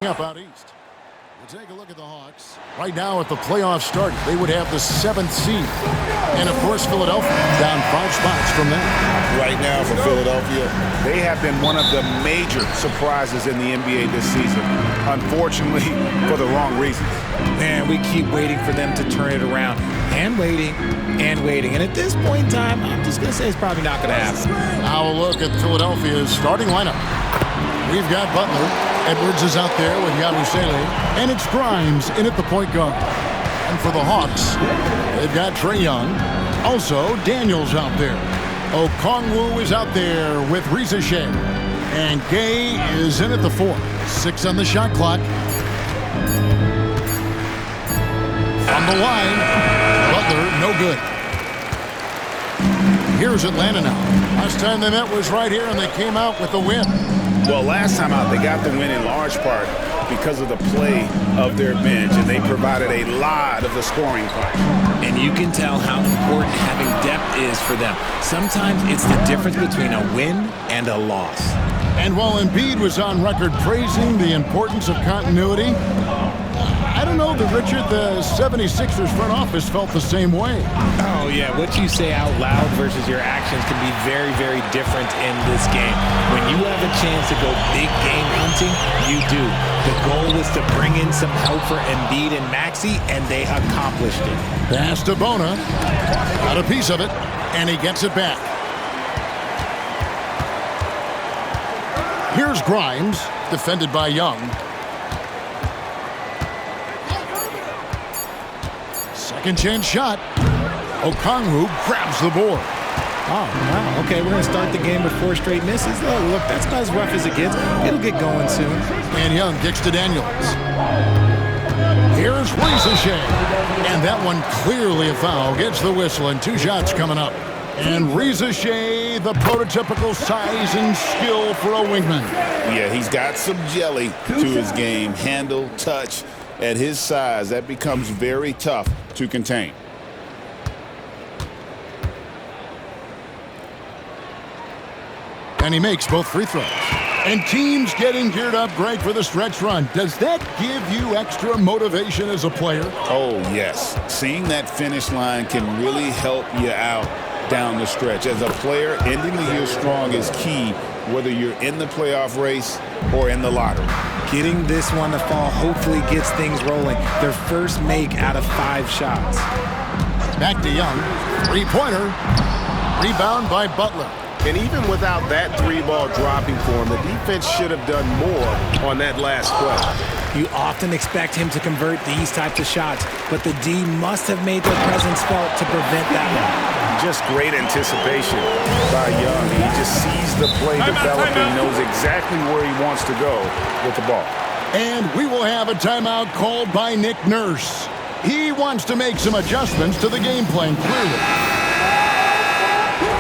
Up out east. We'll take a look at the Hawks. Right now, if the playoffs started, they would have the 7th seed. And, of course, Philadelphia down 5 spots from that. Right now for Philadelphia, they have been one of the major surprises in the NBA this season. Unfortunately, for the wrong reasons. Man, we keep waiting for them to turn it around. And waiting, and waiting. And at this point in time, I'm just going to say it's probably not going to happen. Now a look at Philadelphia's starting lineup. We've got Butler. Edwards is out there with Yabusele. And it's Grimes in at the point guard. And for the Hawks, they've got Trae Young. Also, Daniels out there. Okongwu is out there with Risa Shea. And Gay is in at the 4. 6 on the shot clock. On the line, Butler, no good. Here's Atlanta now. Last time they met was right here, and they came out with the win. Well, last time out, they got the win in large part because of the play of their bench, and they provided a lot of the scoring part. And you can tell how important having depth is for them. Sometimes it's the difference between a win and a loss. And while Embiid was on record praising the importance of continuity, I don't know that Richard, the 76ers front office felt the same way. Oh, yeah. What you say out loud versus your actions can be very, very different in this game. When you have a chance to go big game hunting, you do. The goal was to bring in some help for Embiid and Maxey, and they accomplished it. Pass to Bona. Got a piece of it, and he gets it back. Here's Grimes, defended by Young. Second chance shot. Okongwu grabs the board. Oh, wow. Okay, we're going to start the game with 4 straight misses. Oh, look, that's not as rough as it gets. It'll get going soon. And Young kicks to Daniels. Here's Risa Shea. And that one clearly a foul. Gets the whistle, and 2 shots coming up. And Risa Shea, the prototypical size and skill for a wingman. Yeah, he's got some jelly to his game. Handle, touch. At his size, that becomes very tough to contain. And he makes both free throws. And teams getting geared up great for the stretch run. Does that give you extra motivation as a player? Oh, yes. Seeing that finish line can really help you out down the stretch. As a player, ending the year strong is key, whether you're in the playoff race or in the lottery. Getting this one to fall hopefully gets things rolling. Their first make out of 5 shots. Back to Young. 3-pointer. Rebound by Butler. And even without that 3-ball dropping for him, the defense should have done more on that last play. You often expect him to convert these types of shots, but the D must have made their presence felt to prevent that one. Just great anticipation by Young. He just sees the play developing, knows exactly where he wants to go with the ball. And we will have a timeout called by Nick Nurse. He wants to make some adjustments to the game plan, clearly.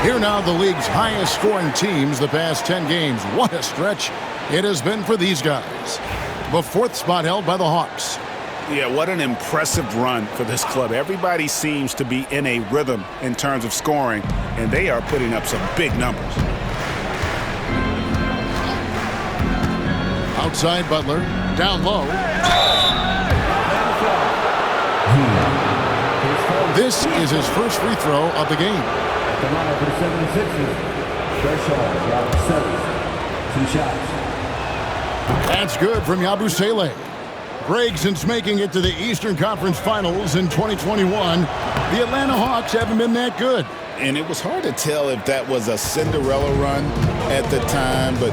Here now, the league's highest scoring teams the past 10 games. What a stretch it has been for these guys. The 4th spot held by the Hawks. Yeah, what an impressive run for this club. Everybody seems to be in a rhythm in terms of scoring, and they are putting up some big numbers. Outside Butler, down low. This is his first free throw of the game. The line for the 76ers. Threshold, Yabusele. 2 shots. That's good from Yabusele. Greg, since making it to the Eastern Conference Finals in 2021, the Atlanta Hawks haven't been that good. And it was hard to tell if that was a Cinderella run at the time, but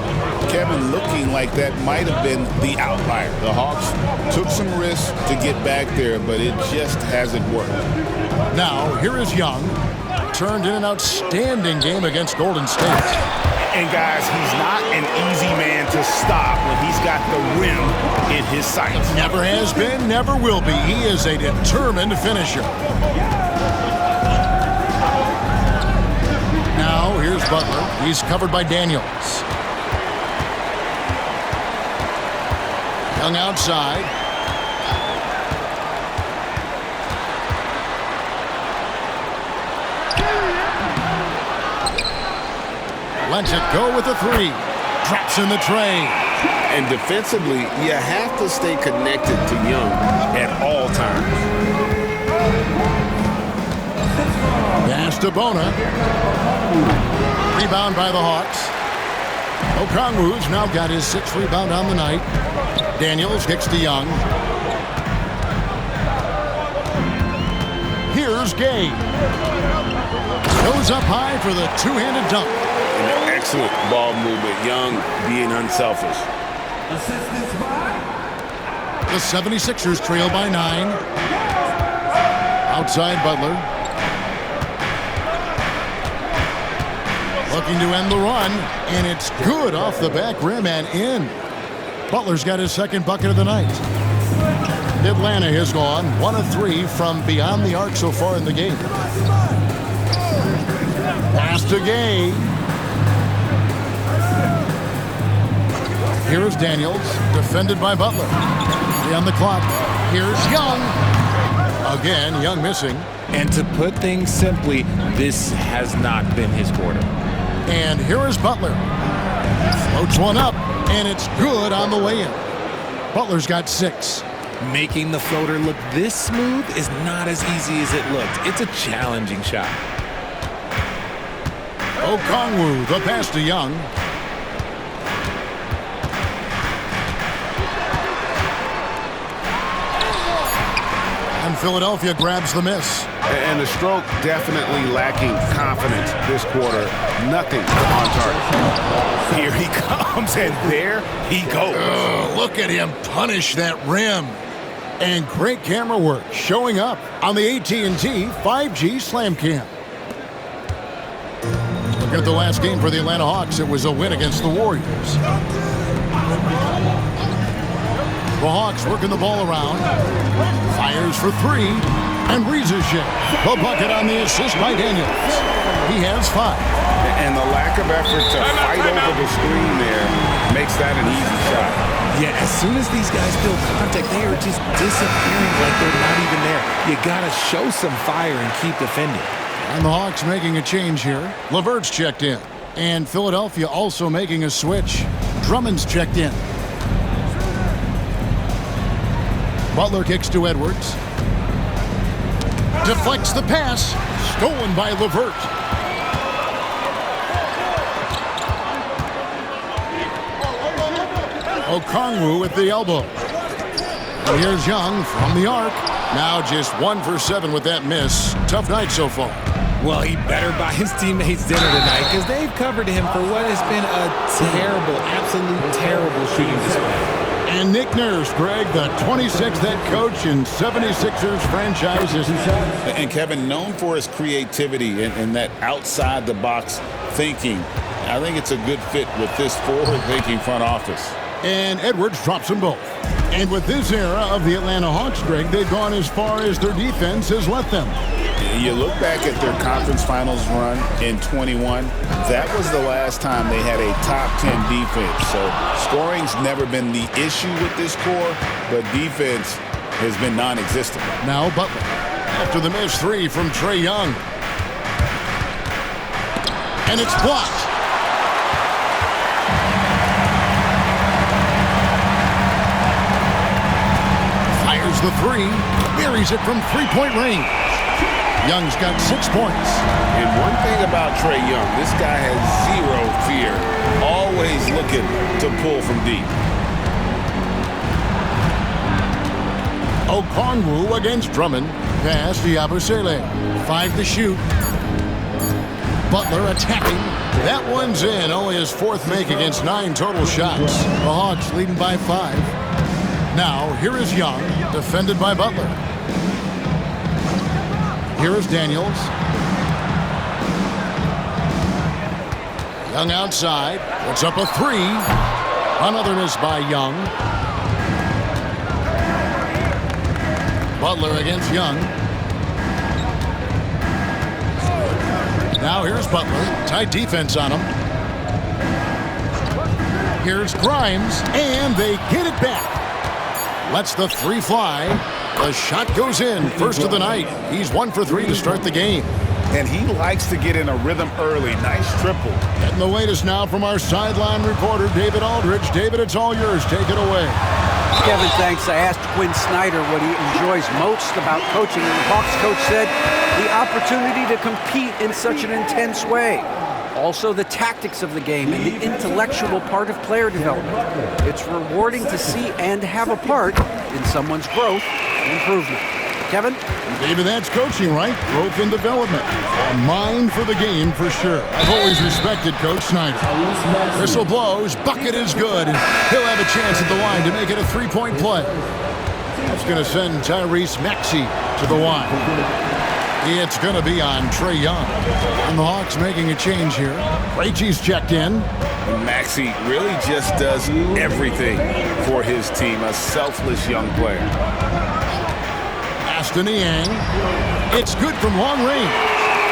Kevin, looking like that might have been the outlier. The Hawks took some risks to get back there, but it just hasn't worked. Now, here is Young. Turned in an outstanding game against Golden State. And guys, he's not an easy man to stop when he's got the rim in his sights. Never has been, never will be. He is a determined finisher. Now, here's Butler. He's covered by Daniels. Young outside. Lets it go with the 3. Drops in the tray. And defensively, you have to stay connected to Young at all times. Pass to Bona. Rebound by the Hawks. Okongwu's now got his 6th rebound on the night. Daniels kicks to Young. Here's Gay. Goes up high for the two-handed dunk. An excellent ball movement. Young being unselfish. Assistance by The 76ers trail by 9. Outside Butler. Looking to end the run, and it's good off the back rim and in. Butler's got his 2nd bucket of the night. Atlanta has gone 1 of 3 from beyond the arc so far in the game. Pass to Gay. Here's Daniels, defended by Butler. 3 on the clock. Here's Young. Again, Young missing. And to put things simply, this has not been his quarter. And here is Butler. Floats one up, and it's good on the way in. Butler's got 6. Making the floater look this smooth is not as easy as it looked. It's a challenging shot. Okongwu, the pass to Young. And Philadelphia grabs the miss. And the stroke definitely lacking confidence this quarter. Nothing on target. Here he comes, and there he goes. Look at him punish that rim. And great camera work showing up on the AT&T 5G Slam Cam. Look at the last game for the Atlanta Hawks. It was a win against the Warriors. The Hawks working the ball around. Fires for 3. And Rizushek, the bucket on the assist by Daniels. He has 5. And the lack of effort to fight over the screen there makes that an easy shot. Yeah, as soon as these guys build contact, they are just disappearing like they're not even there. You got to show some fire and keep defending. And the Hawks making a change here. LeVert's checked in. And Philadelphia also making a switch. Drummond's checked in. Butler kicks to Edwards. Deflects the pass. Stolen by LeVert. Okongwu with the elbow. And here's Young from the arc. Now just 1 for 7 with that miss. Tough night so far. Well, he better buy his teammates dinner tonight because they've covered him for what has been a terrible, absolute terrible shooting display. And Nick Nurse, Greg, the 26th head coach in 76ers franchise. And Kevin, known for his creativity and that outside-the-box thinking, I think it's a good fit with this forward-thinking front office. And Edwards drops them both. And with this era of the Atlanta Hawks, Greg, they've gone as far as their defense has let them. You look back at their conference finals run in 21, that was the last time they had a top 10 defense. So scoring's never been the issue with this core, but defense has been non-existent. Now Butler, after the missed 3 from Trae Young. And it's blocked. Fires the 3, buries it from 3-point range. Young's got 6 points. And one thing about Trae Young, this guy has zero fear. Always looking to pull from deep. Okongwu against Drummond. Pass to Yabusele. 5 to shoot. Butler attacking. That one's in. Only his 4th make against 9 total shots. The Hawks leading by 5. Now, here is Young, defended by Butler. Here is Daniels. Young outside. Puts up a 3. Another miss by Young. Butler against Young. Now here's Butler. Tight defense on him. Here's Grimes. And they get it back. Lets the 3 fly. The shot goes in. First of the night. He's 1 for 3 to start the game. and he likes to get in a rhythm early. Nice triple. And the latest now from our sideline reporter, David Aldridge. David, it's all yours. Take it away. Kevin, thanks. I asked Quinn Snyder what he enjoys most about coaching, and the Hawks coach said the opportunity to compete in such an intense way. Also, the tactics of the game and the intellectual part of player development. It's rewarding to see and have a part in someone's growth and improvement. Kevin? David, that's coaching, right? Growth and development. A mind for the game, for sure. I've always respected Coach Snyder. Whistle blows, bucket is good, and he'll have a chance at the line to make it a three-point play. That's going to send Tyrese Maxey to the line. It's going to be on Trae Young. And the Hawks making a change here. Krejci's checked in. Maxey really just does everything for his team. A selfless young player. Aston Niang. It's good from long range.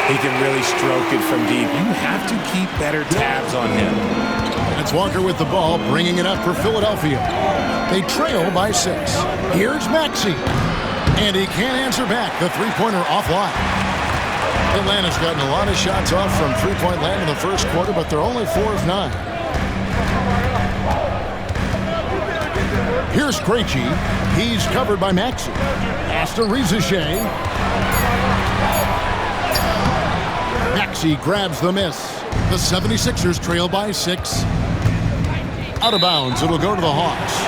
He can really stroke it from deep. You have to keep better tabs on him. And it's Walker with the ball, bringing it up for Philadelphia. They trail by 6. Here's Maxey. And he can't answer back. The three-pointer offline. Atlanta's gotten a lot of shots off from three-point land in the first quarter, but they're only 4 of 9. Here's Krejci. He's covered by Maxey. Pass to Rizachet. Maxey grabs the miss. The 76ers trail by 6. Out of bounds. It'll go to the Hawks.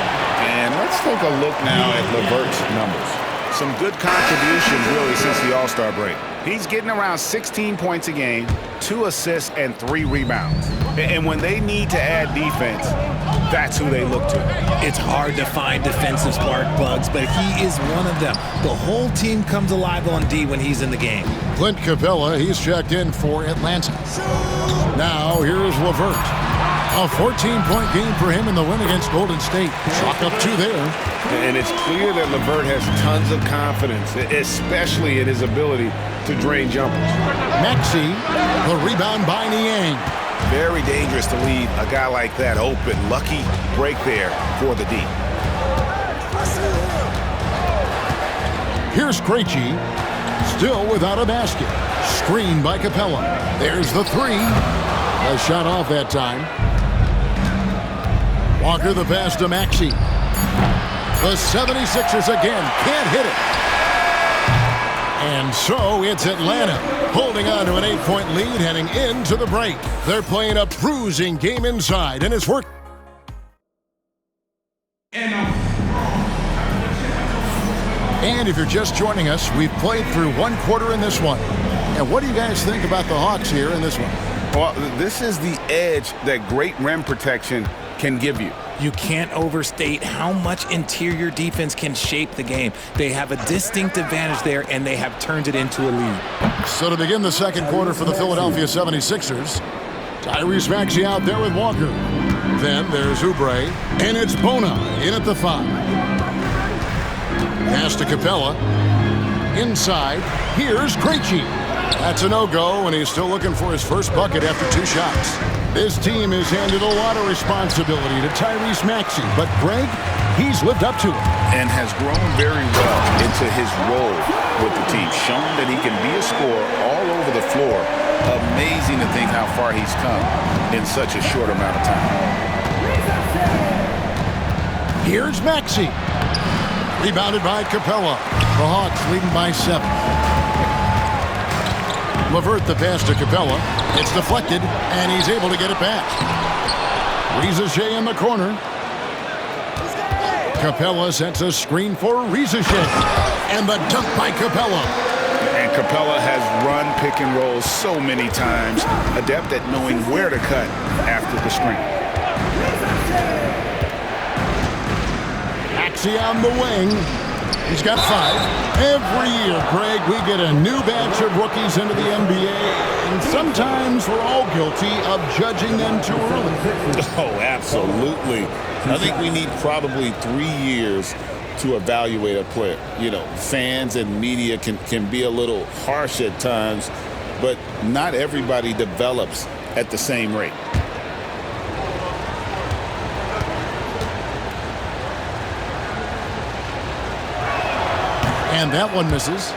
And let's take a look now at LeVert's numbers. Some good contributions, really, since the All-Star break. He's getting around 16 points a game, 2 assists, and 3 rebounds. And when they need to add defense, that's who they look to. It's hard to find defensive spark plugs, but he is one of them. The whole team comes alive on D when he's in the game. Clint Capella, he's checked in for Atlanta. Now, here's LeVert. A 14-point game for him in the win against Golden State. Chalk up 2 there. And it's clear that LeVert has tons of confidence, especially in his ability to drain jumpers. Maxey, the rebound by Niang. Very dangerous to leave a guy like that open. Lucky break there for the D. Here's Krejci, still without a basket. Screen by Capella. There's the 3. A shot off that time. Walker the pass to Maxey. The 76ers again can't hit it. And so it's Atlanta holding on to an 8-point lead heading into the break. They're playing a bruising game inside, and it's worked. And if you're just joining us, we've played through 1 quarter in this one. And what do you guys think about the Hawks here in this one? Well, this is the edge that great rim protection can give you. You can't overstate how much interior defense can shape the game. They have a distinct advantage there, and they have turned it into a lead. So to begin the second quarter for the Philadelphia 76ers, Tyrese Maxey out there with Walker. Then there's Oubre, and it's Bona in at the 5. Pass to Capella. Inside, here's Krejci. That's a no-go, and he's still looking for his first bucket after 2 shots. This team has handed a lot of responsibility to Tyrese Maxey, but Greg, he's lived up to it. And has grown very well into his role with the team, showing that he can be a scorer all over the floor. Amazing to think how far he's come in such a short amount of time. Here's Maxey. Rebounded by Capella. The Hawks leading by 7. LeVert the pass to Capella. It's deflected, and he's able to get it back. Rizachet in the corner. Capella sets a screen for Rizachet. And the dunk by Capella. And Capella has run pick and roll so many times, adept at knowing where to cut after the screen. Maxey on the wing. He's got 5. Every year, Greg, we get a new batch of rookies into the NBA, and sometimes we're all guilty of judging them too early. Oh, absolutely. I think we need probably 3 years to evaluate a player. You know, fans and media can be a little harsh at times, but not everybody develops at the same rate. And that one misses.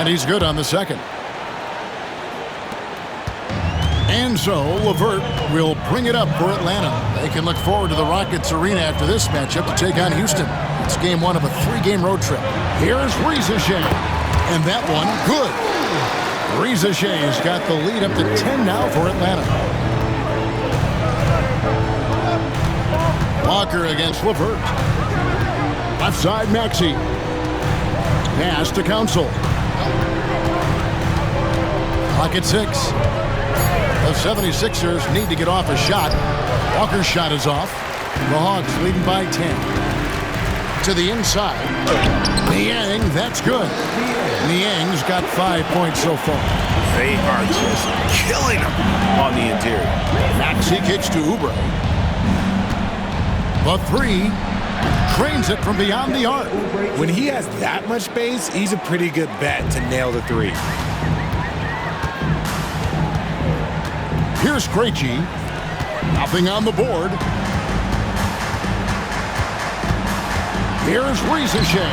And he's good on the second. And so LeVert will bring it up for Atlanta. They can look forward to the Rockets Arena after this matchup to take on Houston. It's game one of a 3-game road trip. Here's Reza Shea. And that one, good. Reza Shea's got the lead up to 10 now for Atlanta. Walker against LeVert. Left side, Maxey. Pass to Council. Clock at 6. The 76ers need to get off a shot. Walker's shot is off. The Hawks leading by 10. To the inside. Niang, that's good. Niang's got 5 points so far. They are just killing him on the interior. Maxey kicks to Oubre. The 3. Trains it from beyond the arc. When he has that much space, he's a pretty good bet to nail the 3. Here's Krejci. Nothing on the board. Here's Reza Shea.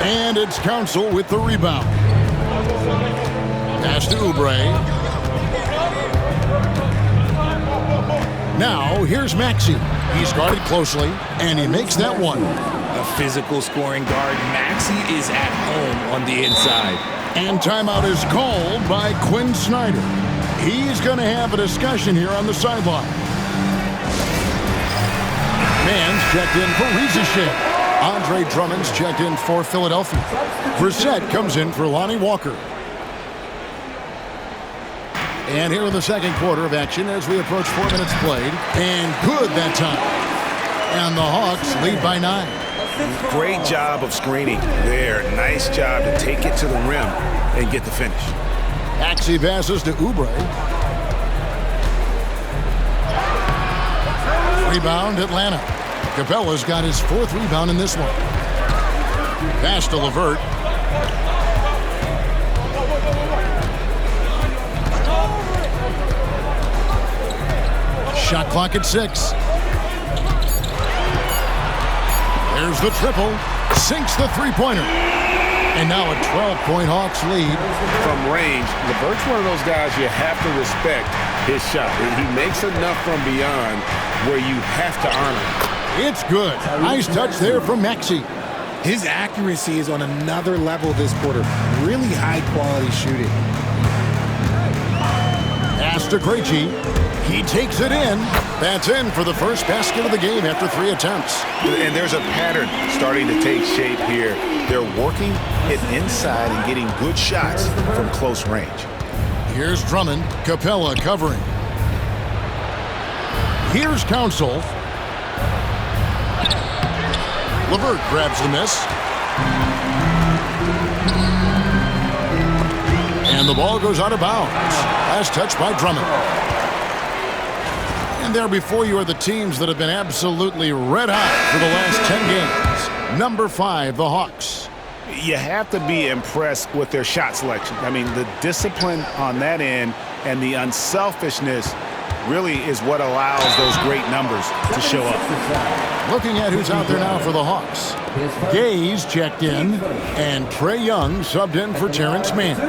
And it's Council with the rebound. Pass to Oubre. Now, here's Maxey. He's guarded closely, and he makes that one. A physical scoring guard, Maxey is at home on the inside. And timeout is called by Quinn Snyder. He's going to have a discussion here on the sideline. Man's checked in for Reza Shea. Andre Drummond's checked in for Philadelphia. Brissett comes in for Lonnie Walker. And here in the second quarter of action as we approach 4 minutes played. And good that time. And the Hawks lead by 9. Great job of screening there. Nice job to take it to the rim and get the finish. Maxey passes to Oubre. Rebound, Atlanta. Capella's got his 4th rebound in this one. Pass to LeVert. Shot clock at 6. There's the triple. Sinks the three-pointer. And now a 12-point Hawks lead. From range, LeVert's one of those guys you have to respect his shot. He makes enough from beyond where you have to honor him. It's good. Nice touch there from Maxey. His accuracy is on another level this quarter. Really high-quality shooting. Pass to Krejci. He takes it in. That's in for the first basket of the game after 3 attempts. And there's a pattern starting to take shape here. They're working it inside and getting good shots from close range. Here's Drummond. Capella covering. Here's Council. LeVert grabs the miss. And the ball goes out of bounds. Last touch by Drummond. And there before you are the teams that have been absolutely red hot for the last 10 games. Number 5, the Hawks. You have to be impressed with their shot selection. I mean, the discipline on that end and the unselfishness really is what allows those great numbers to show up. Looking at who's out there now for the Hawks. Gaze checked in, and Trae Young subbed in for Terrence Mann.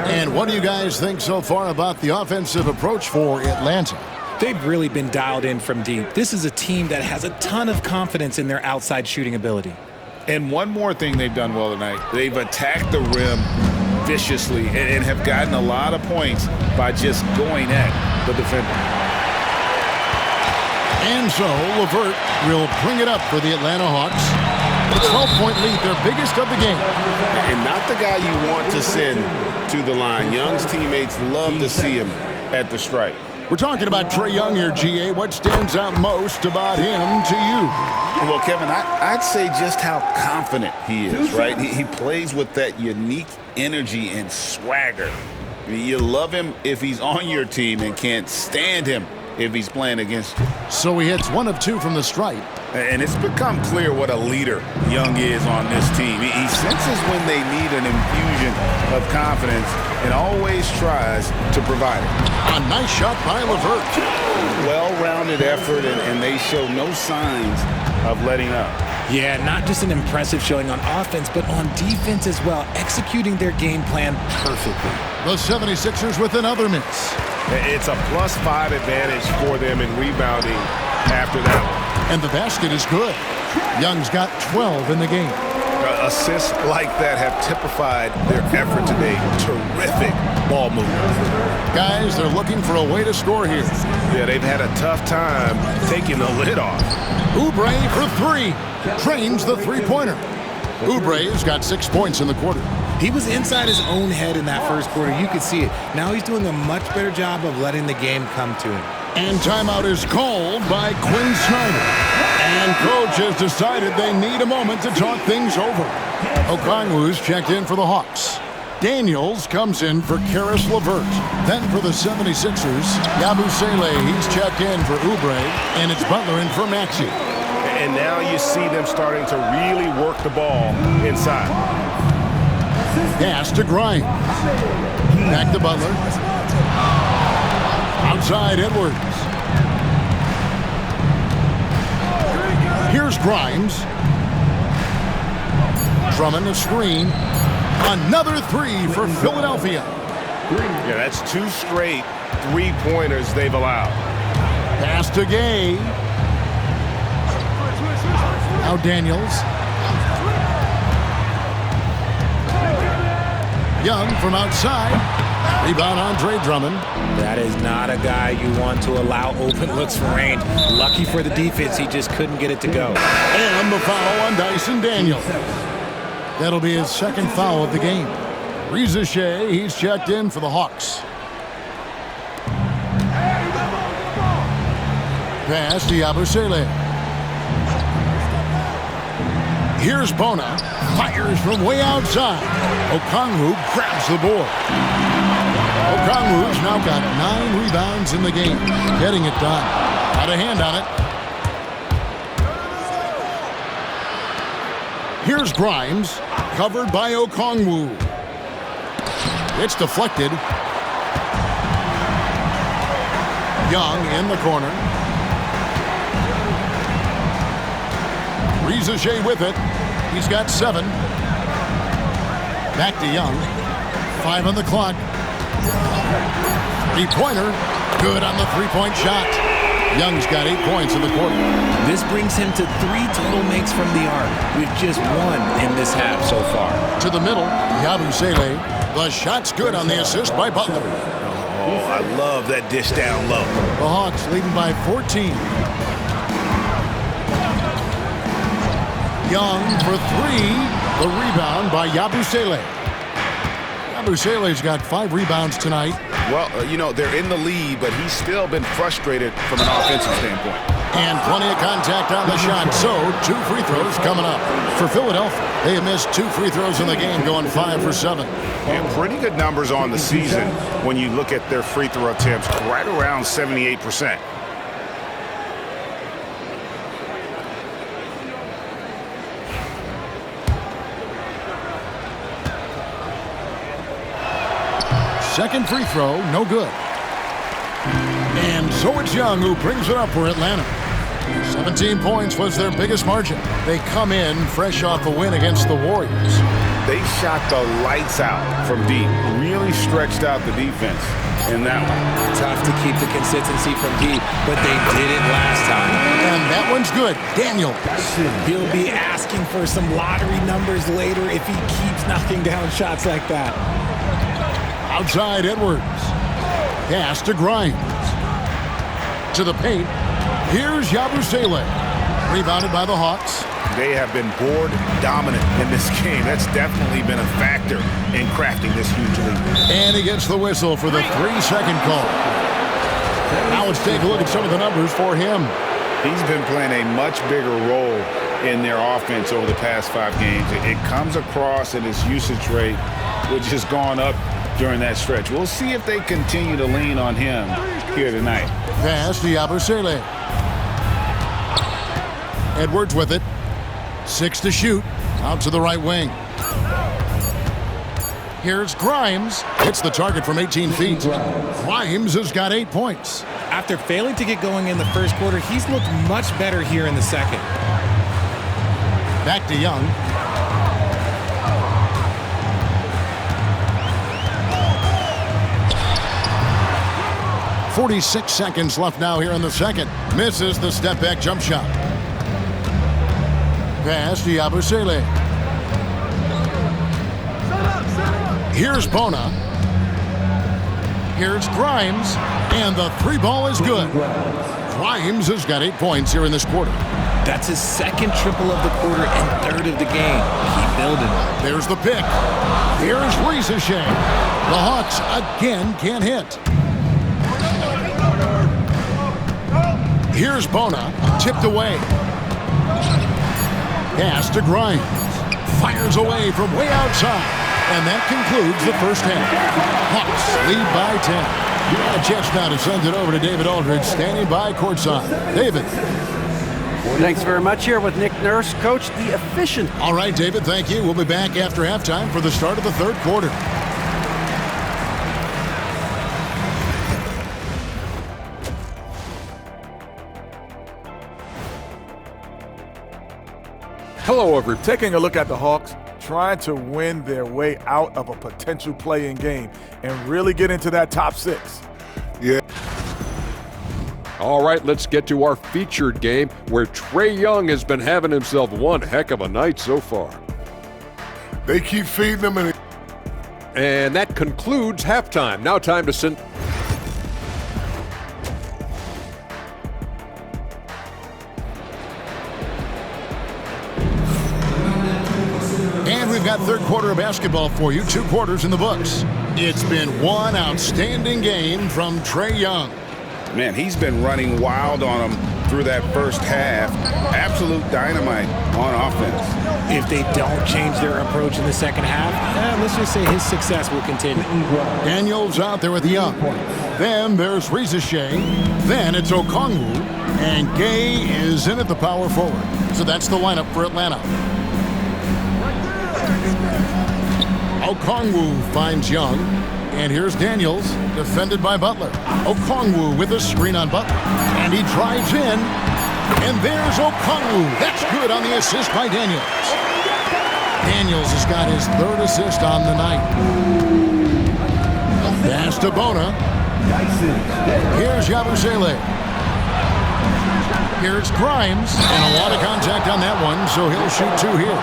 And what do you guys think so far about the offensive approach for Atlanta? They've really been dialed in from deep. This is a team that has a ton of confidence in their outside shooting ability. And one more thing they've done well tonight. They've attacked the rim viciously and have gotten a lot of points by just going at the defender. And so LeVert will bring it up for the Atlanta Hawks. A 12-point lead, their biggest of the game. And not the guy you want to send to the line. Young's teammates love to see him at the stripe. We're talking about Trae Young here, GA. What stands out most about him to you? Well, Kevin, I'd say just how confident he is, right? He plays with that unique energy and swagger. I mean, you love him if he's on your team and can't stand him if he's playing against you. So he hits 1 of 2 from the stripe. And it's become clear what a leader Young is on this team. He senses when they need an infusion of confidence and always tries to provide it. A nice shot by LeVert. Well-rounded effort, and they show no signs of letting up. Yeah, not just an impressive showing on offense, but on defense as well, executing their game plan perfectly. The 76ers with another miss. It's a +5 advantage for them in rebounding after that one. And the basket is good. Young's got 12 in the game. Assists like that have typified their effort today. Terrific ball movement. Guys, they're looking for a way to score here. Yeah, they've had a tough time taking the lid off. Oubre for three. Drains the three-pointer. Oubre's got 6 points in the quarter. He was inside his own head in that first quarter. You could see it. Now he's doing a much better job of letting the game come to him. And timeout is called by Quinn Snyder. And coach has decided they need a moment to talk things over. Okongwu's checked in for the Hawks. Daniels comes in for Karis LeVert. Then for the 76ers, Yabusele, he's checked in for Oubre. And it's Butler in for Maxey. And now you see them starting to really work the ball inside. Pass to Grimes. Back to Butler. Outside Edwards. Here's Grimes. Drummond a screen. Another three for Philadelphia. Yeah, that's 2 straight three-pointers they've allowed. Pass to Gay. Now Daniels. Young from outside. Rebound Andre Drummond. That is not a guy you want to allow open looks for range. Lucky for the defense, he just couldn't get it to go. And the foul on Dyson Daniels. That'll be his second foul of the game. Reza Shea, he's checked in for the Hawks. Pass to Yabusele. Here's Bona. Fires from way outside. Okongwu grabs the board. Okongwu's now got 9 rebounds in the game. Getting it done. Got a hand on it. Here's Grimes. Covered by Okongwu. It's deflected. Young in the corner. Reza Shea with it. He's got 7. Back to Young. 5 on the clock. Three-pointer. Good on the three-point shot. Young's got 8 points in the quarter. This brings him to 3 total makes from the arc, with just 1 in this half so far. To the middle, Yabusele. The shot's good on the assist by Butler. Oh, I love that dish down low. The Hawks leading by 14. Young for 3. The rebound by Yabusele. Yabusele's got 5 rebounds tonight. Well, they're in the lead, but he's still been frustrated from an offensive standpoint. And plenty of contact on the shot, so 2 free throws coming up. For Philadelphia, they have missed 2 free throws in the game, going 5 for 7. And pretty good numbers on the season when you look at their free throw attempts, right around 78%. Second free throw, no good. And so it's Young who brings it up for Atlanta. 17 points was their biggest margin. They come in fresh off a win against the Warriors. They shot the lights out from deep, really stretched out the defense in that one. Tough to keep the consistency from deep, but they did it last time. And that one's good. Daniels. He'll be asking for some lottery numbers later if he keeps knocking down shots like that. Outside Edwards. Pass to Grimes. To the paint. Here's Yabusele. Rebounded by the Hawks. They have been board dominant in this game. That's definitely been a factor in crafting this huge lead. And he gets the whistle for the 3-second call. Now let's take a look at some of the numbers for him. He's been playing a much bigger role in their offense over the past 5 games. It comes across in his usage rate, which has gone up during that stretch. We'll see if they continue to lean on him here tonight. Pass to Yabusele. Edwards with it. 6 to shoot. Out to the right wing. Here's Grimes. Hits the target from 18 feet. Grimes has got 8 points. After failing to get going in the first quarter, he's looked much better here in the second. Back to Young. .46 seconds left now here in the second. Misses the step-back jump shot. Pass to Yabusele. Here's Bona. Here's Grimes. And the three ball is good. Grimes has got 8 points here in this quarter. That's his second triple of the quarter and third of the game. Keep building. There's the pick. Here's Risacher. The Hawks again can't hit. Here's Bona. Tipped away. Pass to Grimes. Fires away from way outside. And that concludes the first half. Hawks lead by 10. A chance now to send it over to David Aldridge, standing by courtside. David. Thanks very much. Here with Nick Nurse. Coach, the efficient. All right, David, thank you. We'll be back after halftime for the start of the third quarter. Hello, everyone. Taking a look at the Hawks trying to win their way out of a potential play-in game and really get into that top 6. Yeah. All right, let's get to our featured game where Trae Young has been having himself one heck of a night so far. They keep feeding him. And that concludes halftime. Now time to send... We've got third quarter of basketball for you. 2 quarters in the books. It's been one outstanding game from Trae Young. Man, he's been running wild on them through that first half. Absolute dynamite on offense. If they don't change their approach in the second half, let's just say his success will continue. Daniels out there with Young. Then there's Risacher. Then it's Okongwu. And Gay is in at the power forward. So that's the lineup for Atlanta. Okongwu finds Young, and here's Daniels, defended by Butler. Okongwu with a screen on Butler, and he drives in, and there's Okongwu. That's good on the assist by Daniels. Daniels has got his 3rd assist on the night. Pass to Bona. Here's Yabusele. Here's Grimes, and a lot of contact on that one, so he'll shoot 2 here.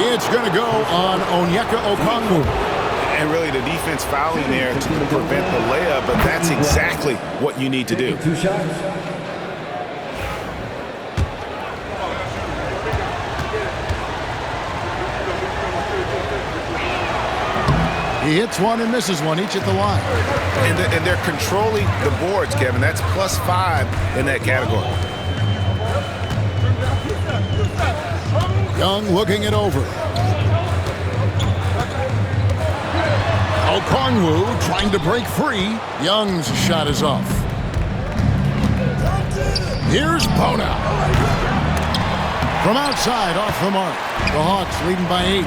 It's going to go on Onyeka Okongwu. And really the defense fouling there to prevent the layup, but that's exactly what you need to do. 2 shots. He hits one and misses one, each at the line. And they're controlling the boards, Kevin. That's +5 in that category. Young looking it over. Okongwu trying to break free. Young's shot is off. Here's Bona. From outside, off the mark. The Hawks leading by 8.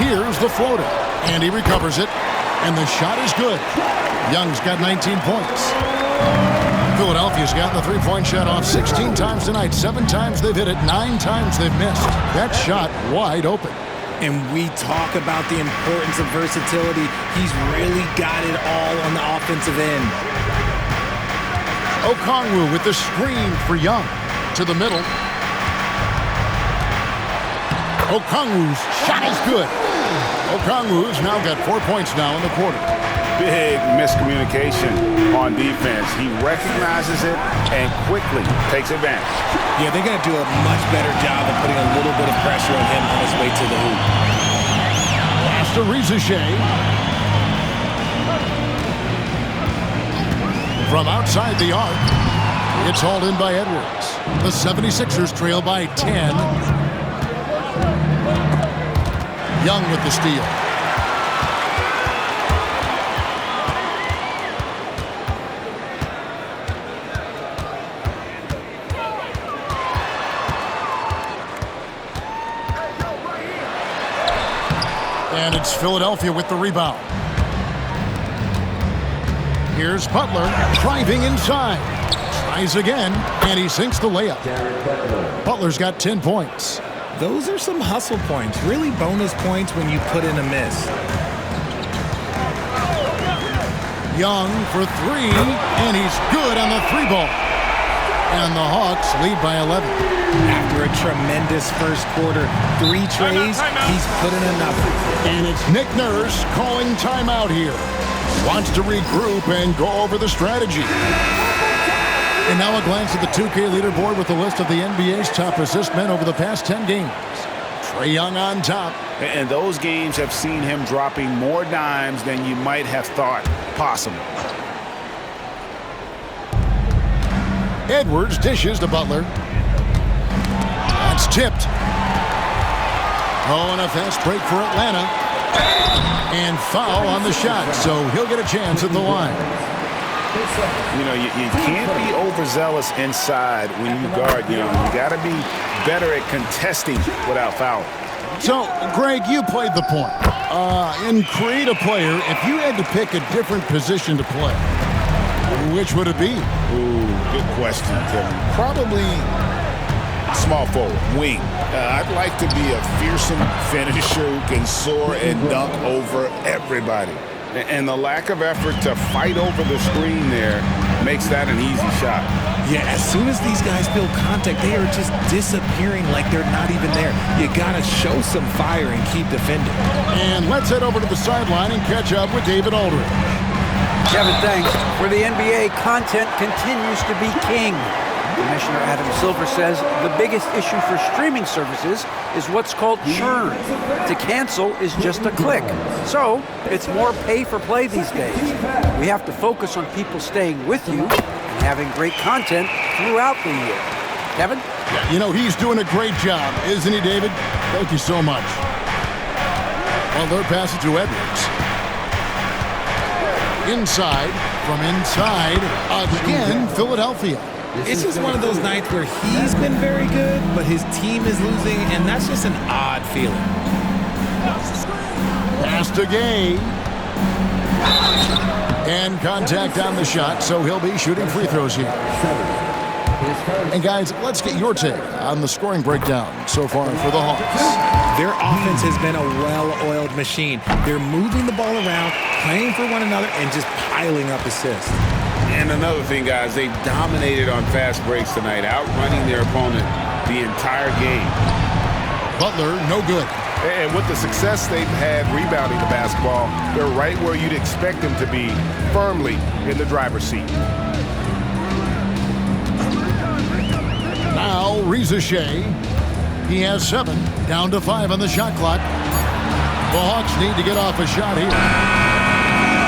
Here's the floater. And he recovers it. And the shot is good. Young's got 19 points. Philadelphia's gotten the three-point shot off 16 times tonight. 7 times they've hit it, 9 times they've missed. That shot wide open. And we talk about the importance of versatility. He's really got it all on the offensive end. Okongwu with the screen for Young. To the middle. Okongwu's shot is good. Okongwu's now got 4 points now in the quarter. Big miscommunication on defense. He recognizes it and quickly takes advantage. Yeah, they're going to do a much better job of putting a little bit of pressure on him on his way to the hoop. Pass to Risacher. From outside the arc, it's hauled in by Edwards. The 76ers trail by 10. Young with the steal. And it's Philadelphia with the rebound. Here's Butler driving inside. Tries again, and he sinks the layup. Butler's got 10 points. Those are some hustle points, really bonus points when you put in a miss. Young for three, and he's good on the three ball. And the Hawks lead by 11. After a tremendous first quarter, 3 trays, he's put in enough. And it's Nick Nurse calling timeout here. Wants to regroup and go over the strategy. And now a glance at the 2K leaderboard with a list of the NBA's top assist men over the past 10 games. Trae Young on top. And those games have seen him dropping more dimes than you might have thought possible. Edwards dishes to Butler. That's tipped. Oh, and a fast break for Atlanta. And foul on the shot, so he'll get a chance at the line. You know, you can't be overzealous inside when you guard Young. You got to be better at contesting without fouling. So, Greg, you played the point. In Create a Player, if you had to pick a different position to play, which would it be? Ooh, good question, Kevin. Probably small forward, wing. I'd like to be a fearsome finisher who can soar and dunk over everybody. And the lack of effort to fight over the screen there makes that an easy shot. Yeah, as soon as these guys feel contact, they are just disappearing like they're not even there. You gotta show some fire and keep defending. And let's head over to the sideline and catch up with David Aldridge. Kevin, thanks. For the NBA, content continues to be king. Commissioner Adam Silver says the biggest issue for streaming services is what's called churn. To cancel is just a click. So it's more pay for play these days. We have to focus on people staying with you and having great content throughout the year. Kevin? You know, he's doing a great job, isn't he, David? Thank you so much. Well, they're passing to Edwards. Inside, from inside, again, Philadelphia. It's just one of those nights where he's been very good, but his team is losing, and that's just an odd feeling. Pass to Gay. And contact on the shot, so he'll be shooting free throws here. And guys, let's get your take on the scoring breakdown so far for the Hawks. Their offense has been a well-oiled machine. They're moving the ball around, playing for one another, and just piling up assists. And another thing, guys, they've dominated on fast breaks tonight, outrunning their opponent the entire game. Butler, no good. And with the success they've had rebounding the basketball, they're right where you'd expect them to be, firmly in the driver's seat. Now, Reza Shea. He has 7, down to 5 on the shot clock. The Hawks need to get off a shot here.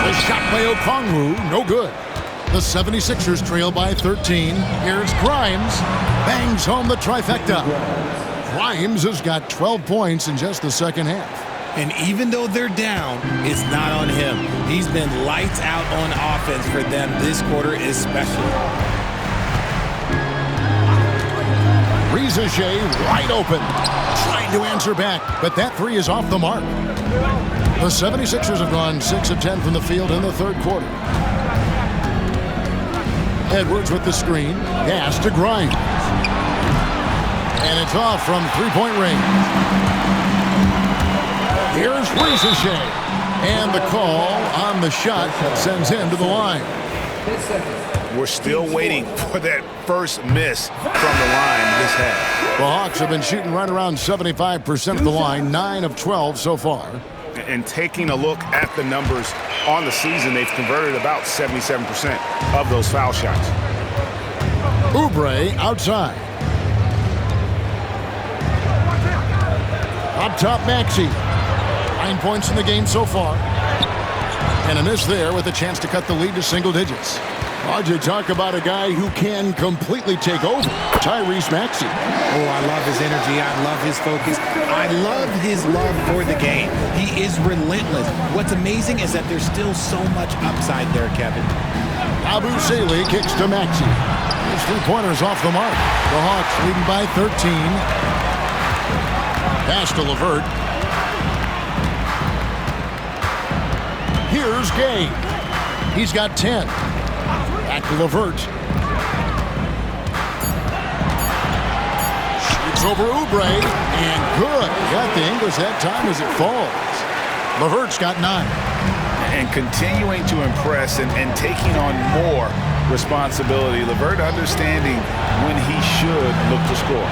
The shot by Okongwu, no good. The 76ers trail by 13. Here's Grimes. Bangs home the trifecta. Grimes has got 12 points in just the second half. And even though they're down, it's not on him. He's been lights out on offense for them this quarter especially. Reza Shea wide open. Trying to answer back, but that 3 is off the mark. The 76ers have gone 6 of 10 from the field in the third quarter. Edwards with the screen. Pass to Grimes. And it's off from three-point range. Here's Reza Shea. And the call on the shot sends him to the line. We're still waiting for that first miss from the line this half. The Hawks have been shooting right around 75% of the line, 9 of 12 so far. And taking a look at the numbers on the season, they've converted about 77% of those foul shots. Oubre outside. Up top, Maxey. 9 points in the game so far. And a miss there with a chance to cut the lead to single digits. Hard to talk about a guy who can completely take over. Tyrese Maxey. Oh, I love his energy. I love his focus. I love his love for the game. He is relentless. What's amazing is that there's still so much upside there, Kevin. Abu Saleh kicks to Maxey. His three-pointers off the mark. The Hawks leading by 13. Pass to LeVert. Here's Gay. He's got 10. Back to LeVert. It's over Oubre, and good. Got the English that time as it falls. LeVert's got 9. And continuing to impress and taking on more responsibility. LeVert understanding when he should look to score.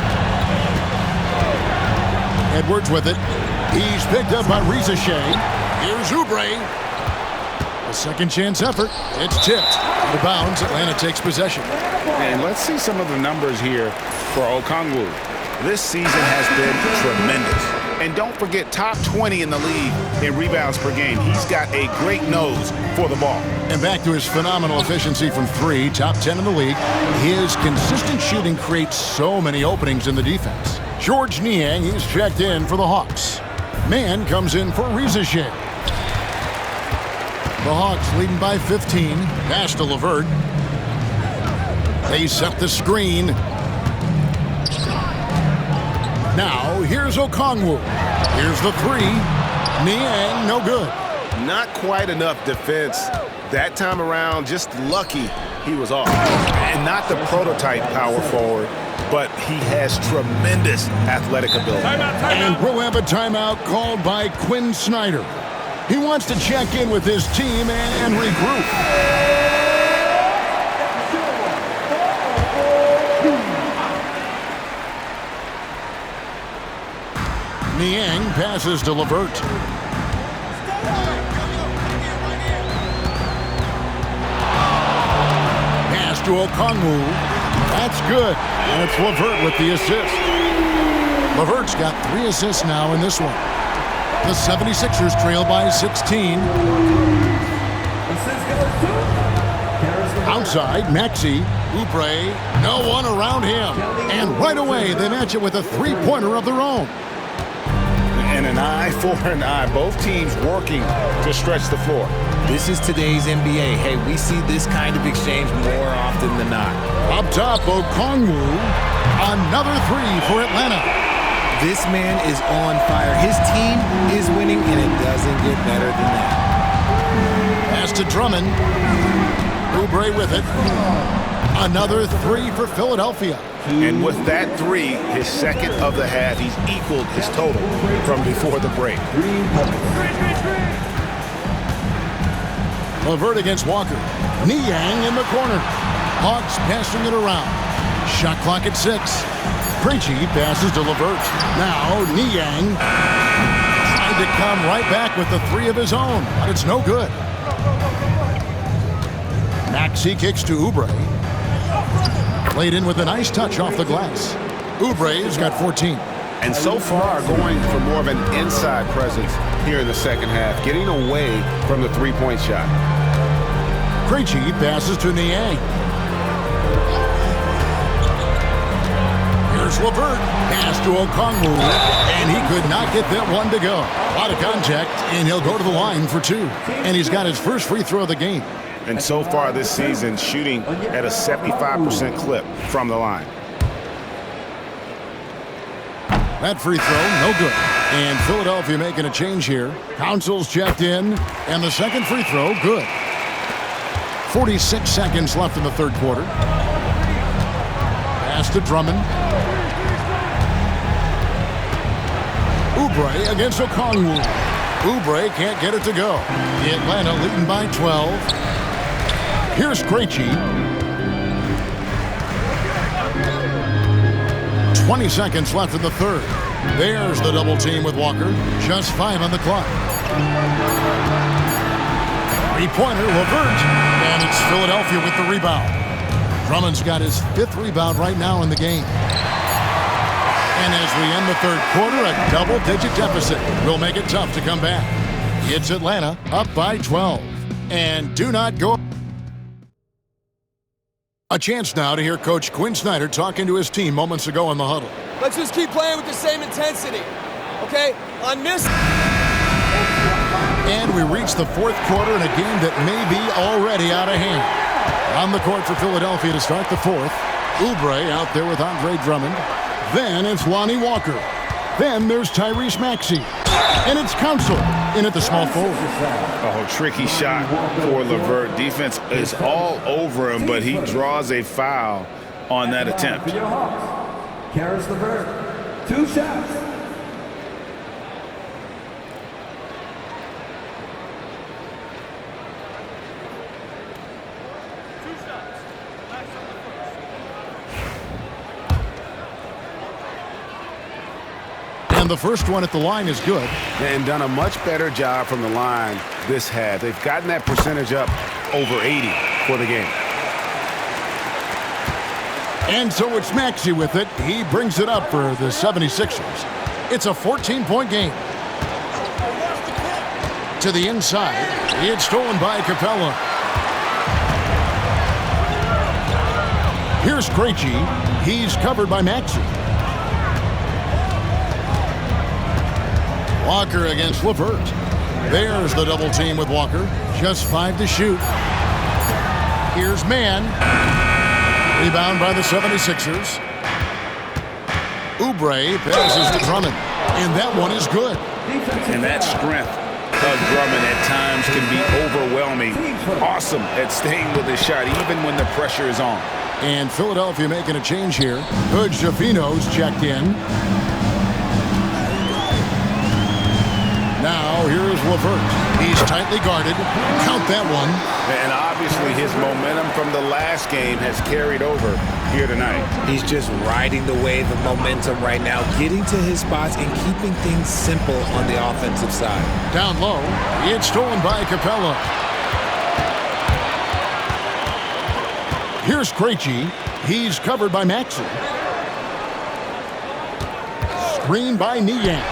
Edwards with it. He's picked up by Reza Shea. Here's Oubre. A second chance effort. It's tipped. Out of bounds. Atlanta takes possession. And let's see some of the numbers here for Okongwu. This season has been tremendous. And don't forget, top 20 in the league in rebounds per game. He's got a great nose for the ball. And back to his phenomenal efficiency from 3, top 10 in the league. His consistent shooting creates so many openings in the defense. George Niang, he's checked in for the Hawks. Mann comes in for Reza Shea. The Hawks leading by 15. Pass to LeVert. They set the screen. Now, here's Okongwu. Here's the 3. Niang, no good. Not quite enough defense that time around. Just lucky he was off. And not the prototype power forward, but he has tremendous athletic ability. And we'll have a timeout called by Quinn Snyder. He wants to check in with his team and regroup. Niang passes to LeVert. Pass to Okongwu. That's good. And it's LeVert with the assist. LeVert's got 3 assists now in this one. The 76ers trail by 16. Outside, Maxey. Oubre. No one around him. And right away, they match it with a 3-pointer of their own. And an eye for an eye. Both teams working to stretch the floor. This is today's NBA. Hey, we see this kind of exchange more often than not. Up top, Okongwu. Another 3 for Atlanta. This man is on fire. His team is winning, and it doesn't get better than that. Pass to Drummond. Oubre with it. Another 3 for Philadelphia. And with that 3, his second of the half, he's equaled his total from before the break. LeVert against Walker. Niang in the corner. Hawks passing it around. Shot clock at 6. Krejci passes to LeVert. Now Niang trying to come right back with the 3 of his own, but it's no good. Maxey kicks to Oubre. Played in with a nice touch off the glass. Oubre's got 14. And so far, going for more of an inside presence here in the second half, getting away from the 3-point shot. Krejci passes to Niang. Here's LeVert. Pass to Okongwu. And he could not get that one to go. A lot of contact, and he'll go to the line for 2. And he's got his first free throw of the game. And so far this season, shooting at a 75% clip from the line. That free throw, no good. And Philadelphia making a change here. Council's checked in, and the second free throw, good. 46 seconds left in the third quarter. Pass to Drummond. Oubre against Okongwu. Oubre can't get it to go. Atlanta leading by 12. Here's Krejci. 20 seconds left in the third. There's the double team with Walker. Just 5 on the clock. 3-pointer, LeVert. And it's Philadelphia with the rebound. Drummond's got his 5th rebound right now in the game. And as we end the third quarter, a double-digit deficit will make it tough to come back. It's Atlanta up by 12. And do not go. A chance now to hear Coach Quinn Snyder talking to his team moments ago in the huddle. Let's just keep playing with the same intensity, okay? On this. And we reach the fourth quarter in a game that may be already out of hand. On the court for Philadelphia to start the fourth. Oubre out there with Andre Drummond. Then it's Lonnie Walker. Then there's Tyrese Maxey. And it's Council in at the small forward. Oh, tricky shot for LeVert. Defense is all over him, but he draws a foul on that attempt. Caris LeVert. 2 shots. And the first one at the line is good. And done a much better job from the line this half. They've gotten that percentage up over 80 for the game. And so it's Maxey with it. He brings it up for the 76ers. It's a 14-point game. To the inside. It's stolen by Capella. Here's Krejci. He's covered by Maxey. Walker against LeVert. There's the double team with Walker. Just 5 to shoot. Here's Mann. Rebound by the 76ers. Oubre passes to Drummond. And that one is good. And that strength of Drummond at times can be overwhelming. Awesome at staying with his shot even when the pressure is on. And Philadelphia making a change here. Hood Schifino's checked in. Now, here's LeVert. He's tightly guarded. Count that one. And obviously his momentum from the last game has carried over here tonight. He's just riding the wave of momentum right now, getting to his spots and keeping things simple on the offensive side. Down low, it's stolen by Capella. Here's Krejci. He's covered by Maxey. Screen by Niang.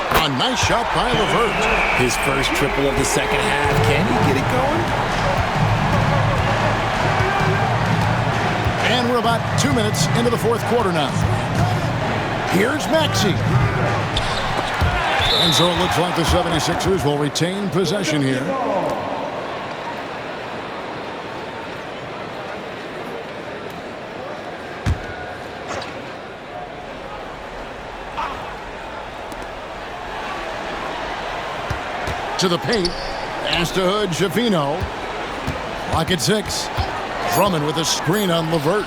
A nice shot by LeVert. His first triple of the second half. Can he get it going? And we're about 2 minutes into the fourth quarter now. Here's Maxey. And so it looks like the 76ers will retain possession here. To the paint. Pass to Hood Schifino. Clock at 6. Drummond with a screen on LeVert.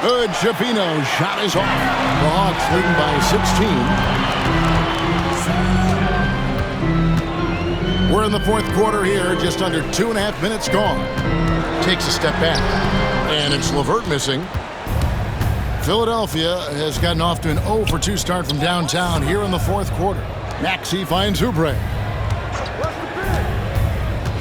Hood Schifino shot is off. The Hawks leading by 16. We're in the fourth quarter here. Just under 2.5 minutes gone. Takes a step back. And it's LeVert missing. Philadelphia has gotten off to an 0 for 2 start from downtown here in the fourth quarter. Maxey finds Oubre.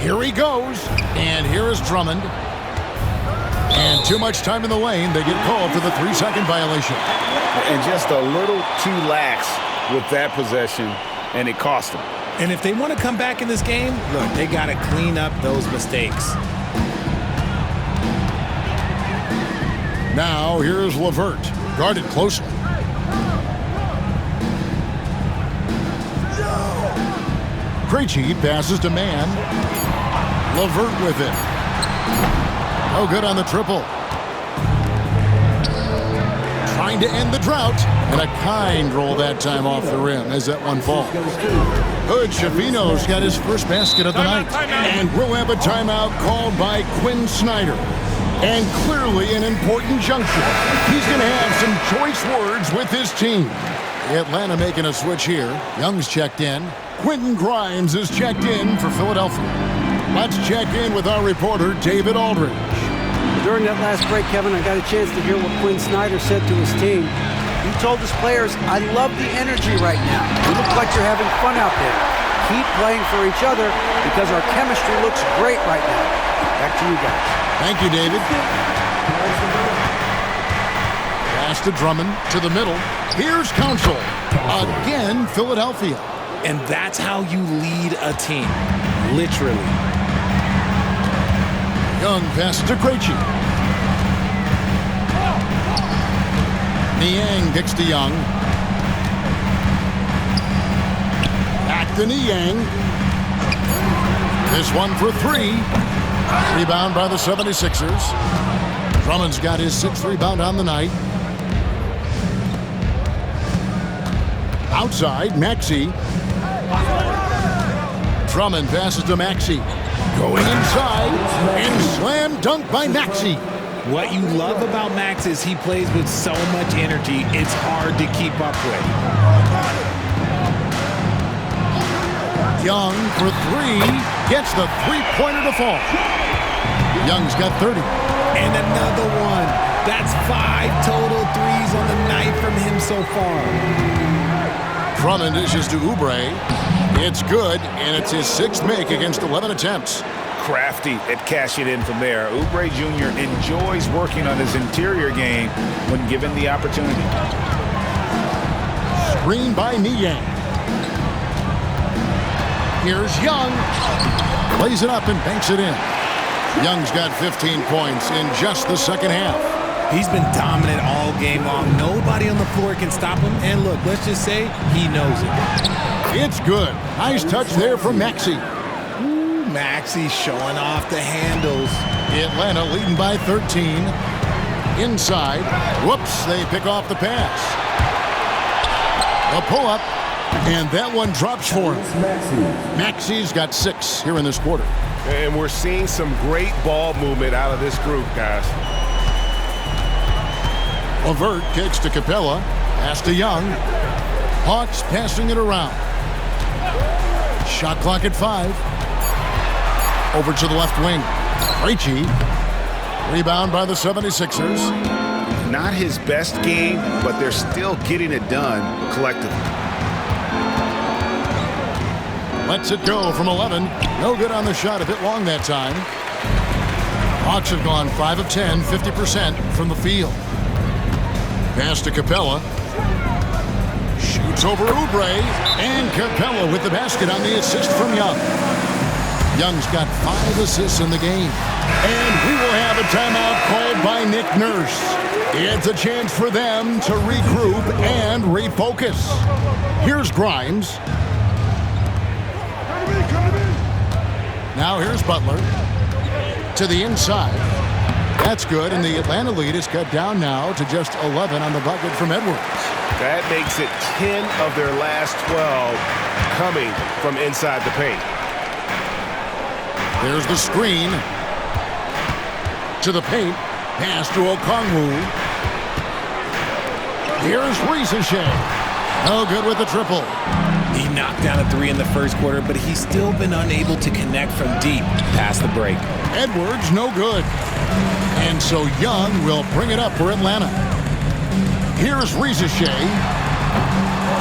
Here he goes, and here is Drummond. And too much time in the lane. They get called for the 3-second violation. And just a little too lax with that possession, and it cost them. And if they want to come back in this game, look, they got to clean up those mistakes. Now, here's LeVert, guarded closely. Krejci passes to Mann. LeVert with it. No good on the triple. Trying to end the drought. And a kind roll that time off the rim as that one falls. Hood Schifino's got his first basket of the night. And we'll have a timeout called by Quinn Snyder. And clearly an important juncture. He's going to have some choice words with his team. Atlanta making a switch here. Young's checked in. Quentin Grimes is checked in for Philadelphia. Let's check in with our reporter, David Aldridge. During that last break, Kevin, I got a chance to hear what Quinn Snyder said to his team. He told his players, I love the energy right now. You look like you're having fun out there. Keep playing for each other because our chemistry looks great right now. Back to you guys. Thank you, David. Pass to Drummond to the middle. Here's Council. Again, Philadelphia. And that's how you lead a team. Literally. Young pass to Krejci. Niang kicks to Young. Back to Niang. This one for 3. Rebound by the 76ers. Drummond's got his 6th rebound on the night. Outside, Maxey. Drummond passes to Maxey. Going inside, and slam dunk by Maxey. What you love about Max is he plays with so much energy, it's hard to keep up with. Young for three, gets the three-pointer to fall. Young's got 30. And another one. That's 5 total threes on the night from him so far. Drummond dishes to Oubre. It's good, and it's his 6th make against 11 attempts. Crafty at cashing in from there. Oubre Jr. enjoys working on his interior game when given the opportunity. Screen by Niang. Here's Young. Plays it up and banks it in. Young's got 15 points in just the second half. He's been dominant all game long. Nobody on the floor can stop him. And look, let's just say he knows it. It's good. Nice touch there from Maxey. Maxey showing off the handles. Atlanta leading by 13. Inside. Whoops, they pick off the pass. A pull-up, and that one drops for him. Maxey's got 6 here in this quarter. And we're seeing some great ball movement out of this group, guys. Levert kicks to Capella. Pass to Young. Hawks passing it around. Shot clock at 5. Over to the left wing. Krejci. Rebound by the 76ers. Not his best game, but they're still getting it done collectively. Lets it go from 11. No good on the shot, a bit long that time. Hawks have gone 5 of 10, 50% from the field. Pass to Capella. Shoots over Oubre. And Capella with the basket on the assist from Young. Young's got 5 assists in the game. And we will have a timeout called by Nick Nurse. It's a chance for them to regroup and refocus. Here's Grimes. Now here's Butler. To the inside. That's good, and the Atlanta lead is cut down now to just 11 on the bucket from Edwards. That makes it 10 of their last 12 coming from inside the paint. There's the screen. To the paint. Pass to Okongwu. Here's Risacher. No good with the triple. He knocked down a 3 in the first quarter, but he's still been unable to connect from deep past the break. Edwards, no good. And so Young will bring it up for Atlanta. Here's Risacher.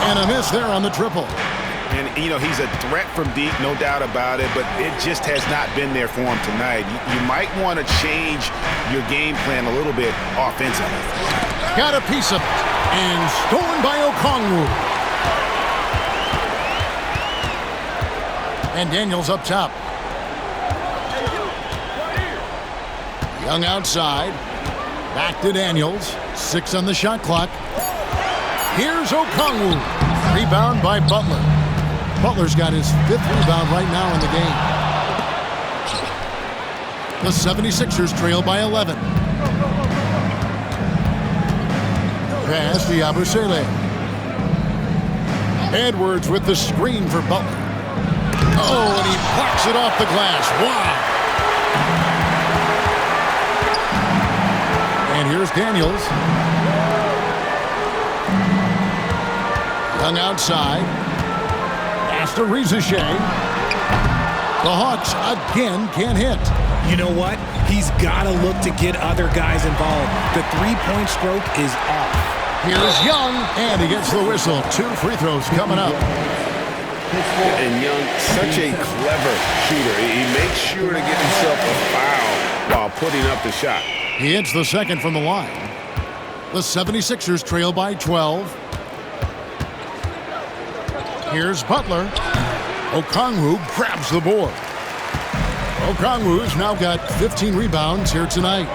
And a miss there on the triple. And, you know, he's a threat from deep, no doubt about it, but it just has not been there for him tonight. You might want to change your game plan a little bit offensively. Got a piece of it. And stolen by Okongwu. And Daniels up top. Young outside. Back to Daniels. 6 on the shot clock. Here's Okongwu. Rebound by Butler. Butler's got his 5th rebound right now in the game. The 76ers trail by 11. Pass to Yabusele. Edwards with the screen for Butler. Oh, and he plucks it off the glass. Wow. And here's Daniels. Young outside. Pass to Risacher. The Hawks again can't hit. You know what? He's got to look to get other guys involved. The three-point stroke is off. Here's Young, and he gets the whistle. 2 free throws coming up. And Young, such a clever shooter. He makes sure to get himself a foul while putting up the shot. He hits the second from the line. The 76ers trail by 12. Here's Butler. Okongwu grabs the board. Okongwu's now got 15 rebounds here tonight.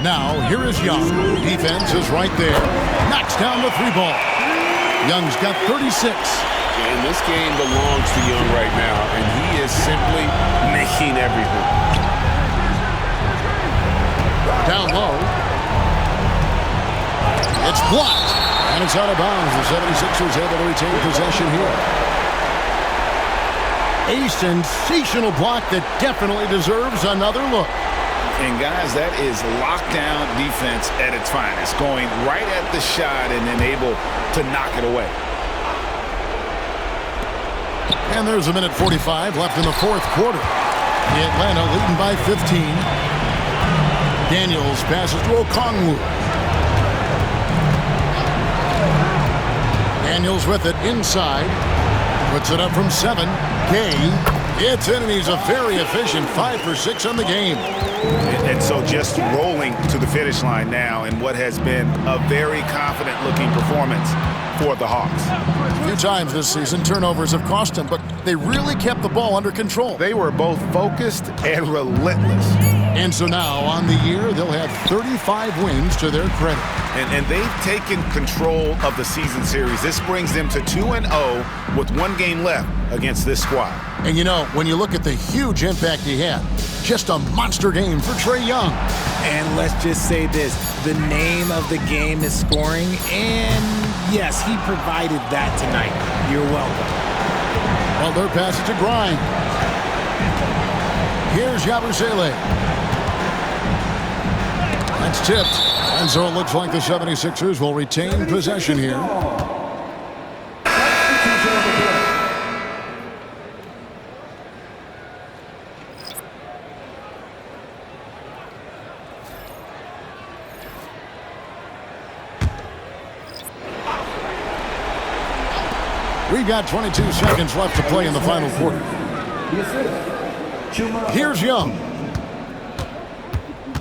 Now, here is Young. Defense is right there. Knocks down the 3 ball. Young's got 36. And this game belongs to Young right now, and he is simply making everything. Down low. It's blocked. And it's out of bounds. The 76ers able to retain possession here. A sensational block that definitely deserves another look. And guys, that is lockdown defense at its finest, going right at the shot and then able to knock it away. And there's a minute 45 left in the fourth quarter. The Atlanta leading by 15. Daniels passes to Okongwu. Daniels with it inside. Puts it up from 7. Gay gets in, and he's a very efficient 5 for 6 on the game. And so just rolling to the finish line now in what has been a very confident-looking performance for the Hawks. A few times this season, turnovers have cost them, but they really kept the ball under control. They were both focused and relentless. And so now, on the year, they'll have 35 wins to their credit. And they've taken control of the season series. This brings them to 2-0 with 1 game left against this squad. And you know, when you look at the huge impact he had, just a monster game for Trae Young. And let's just say this, the name of the game is scoring, and yes, he provided that tonight. You're welcome. Well, their pass it to Grimes. Here's Yabusele. That's tipped. And so it looks like the 76ers will retain possession here. We've got 22 seconds left to play in the final quarter. Here's Young.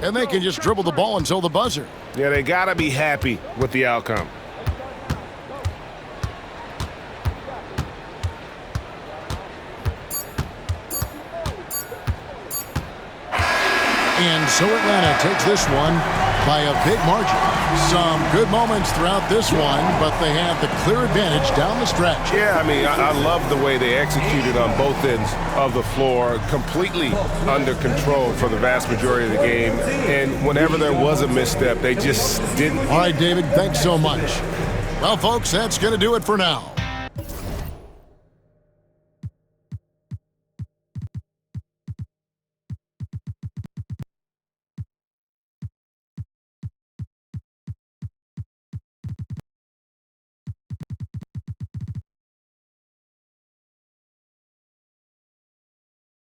And they can just dribble the ball until the buzzer. Yeah, they got to be happy with the outcome. And so Atlanta takes this one by a big margin. Some good moments throughout this one, but they have the clear advantage down the stretch. Yeah, I mean, I love the way they executed on both ends of the floor, completely under control for the vast majority of the game. And whenever there was a misstep, they just didn't. All right, David, thanks so much. Well, folks, that's going to do it for now.